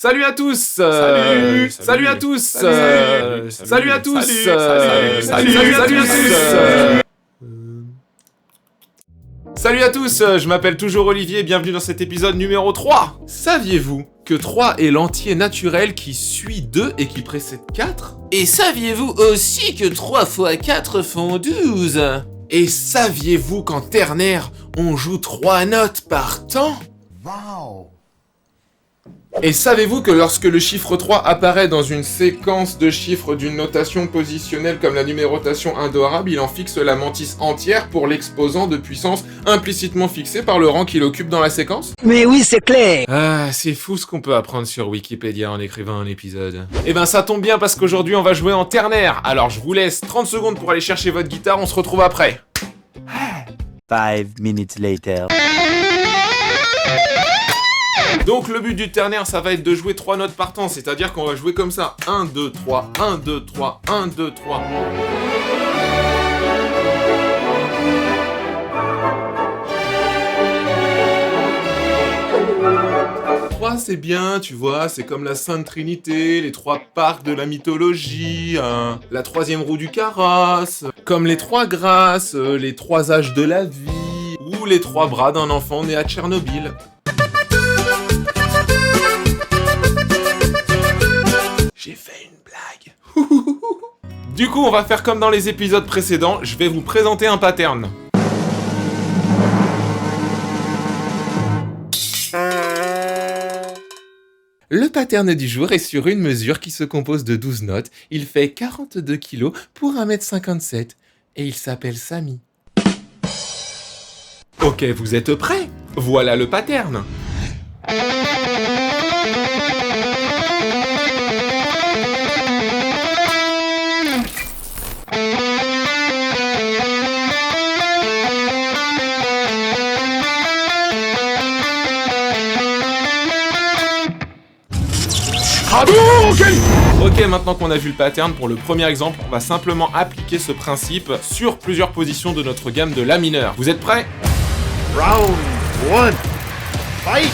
Salut à tous. Salut à tous. Salut à tous. Salut à tous, je m'appelle toujours Olivier et bienvenue dans cet épisode numéro 3. Saviez-vous que 3 est l'entier naturel qui suit 2 et qui précède 4 ? Et saviez-vous aussi que 3 x 4 font 12 ? Et saviez-vous qu'en ternaire, on joue 3 notes par temps ? Wow. Et savez-vous que lorsque le chiffre 3 apparaît dans une séquence de chiffres d'une notation positionnelle comme la numérotation indo-arabe, il en fixe la mantis entière pour l'exposant de puissance implicitement fixée par le rang qu'il occupe dans la séquence ? Mais oui, c'est clair. Ah, c'est fou ce qu'on peut apprendre sur Wikipédia en écrivant un épisode. Eh ben ça tombe bien parce qu'aujourd'hui on va jouer en ternaire. Alors je vous laisse 30 secondes pour aller chercher votre guitare, on se retrouve après. 5 minutes later. Donc le but du ternaire, ça va être de jouer 3 notes par temps, c'est-à-dire qu'on va jouer comme ça. 1, 2, 3, 1, 2, 3, 1, 2, 3. C'est bien, tu vois, c'est comme la Sainte Trinité, les 3 parcs de la mythologie, la 3e roue du carrosse, comme les 3 grâces, les 3 âges de la vie, ou les 3 bras d'un enfant né à Tchernobyl. J'ai fait une blague. Du coup, on va faire comme dans les épisodes précédents, je vais vous présenter un pattern. Le pattern du jour est sur une mesure qui se compose de 12 notes. Il fait 42 kg pour 1m57 et il s'appelle Samy. Ok, vous êtes prêts ? Voilà le pattern. Ok, maintenant qu'on a vu le pattern, pour le premier exemple, on va simplement appliquer ce principe sur plusieurs positions de notre gamme de La mineur. Vous êtes prêts ? Round 1. Fight.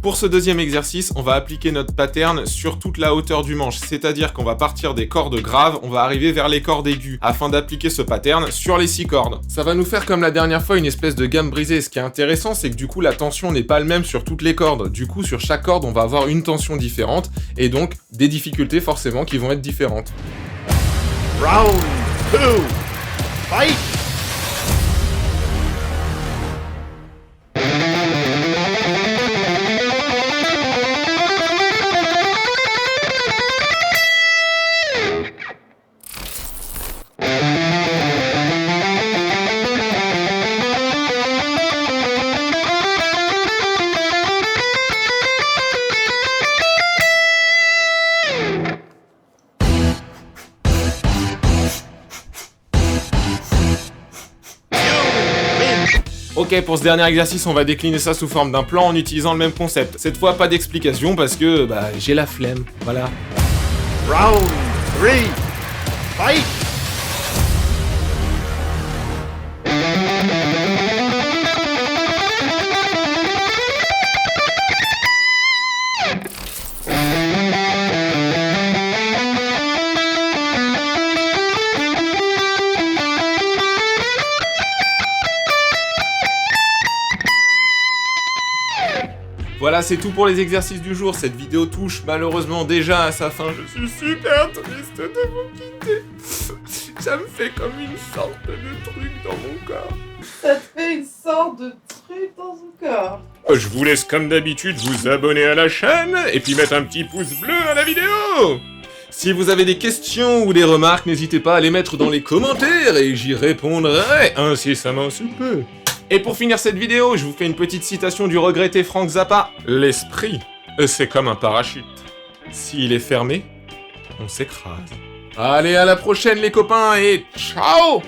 Pour ce deuxième exercice, on va appliquer notre pattern sur toute la hauteur du manche, c'est-à-dire qu'on va partir des cordes graves, on va arriver vers les cordes aiguës, afin d'appliquer ce pattern sur les 6 cordes. Ça va nous faire comme la dernière fois une espèce de gamme brisée. Ce qui est intéressant, c'est que du coup la tension n'est pas la même sur toutes les cordes. Du coup, sur chaque corde, on va avoir une tension différente, et donc des difficultés forcément qui vont être différentes. Round 2. Fight. Ok, pour ce dernier exercice, on va décliner ça sous forme d'un plan en utilisant le même concept. Cette fois, pas d'explication parce que, j'ai la flemme, voilà. Round 3. Fight. Voilà, c'est tout pour les exercices du jour. Cette vidéo touche malheureusement déjà à sa fin. Je suis super triste de vous quitter. Ça me fait comme une sorte de truc dans mon corps. Ça te fait une sorte de truc dans ton corps. Je vous laisse comme d'habitude vous abonner à la chaîne et puis mettre un petit pouce bleu à la vidéo. Si vous avez des questions ou des remarques, n'hésitez pas à les mettre dans les commentaires et j'y répondrai incessamment sous peu. Et pour finir cette vidéo, je vous fais une petite citation du regretté Frank Zappa. L'esprit, c'est comme un parachute. S'il est fermé, on s'écrase. Allez, à la prochaine les copains et ciao!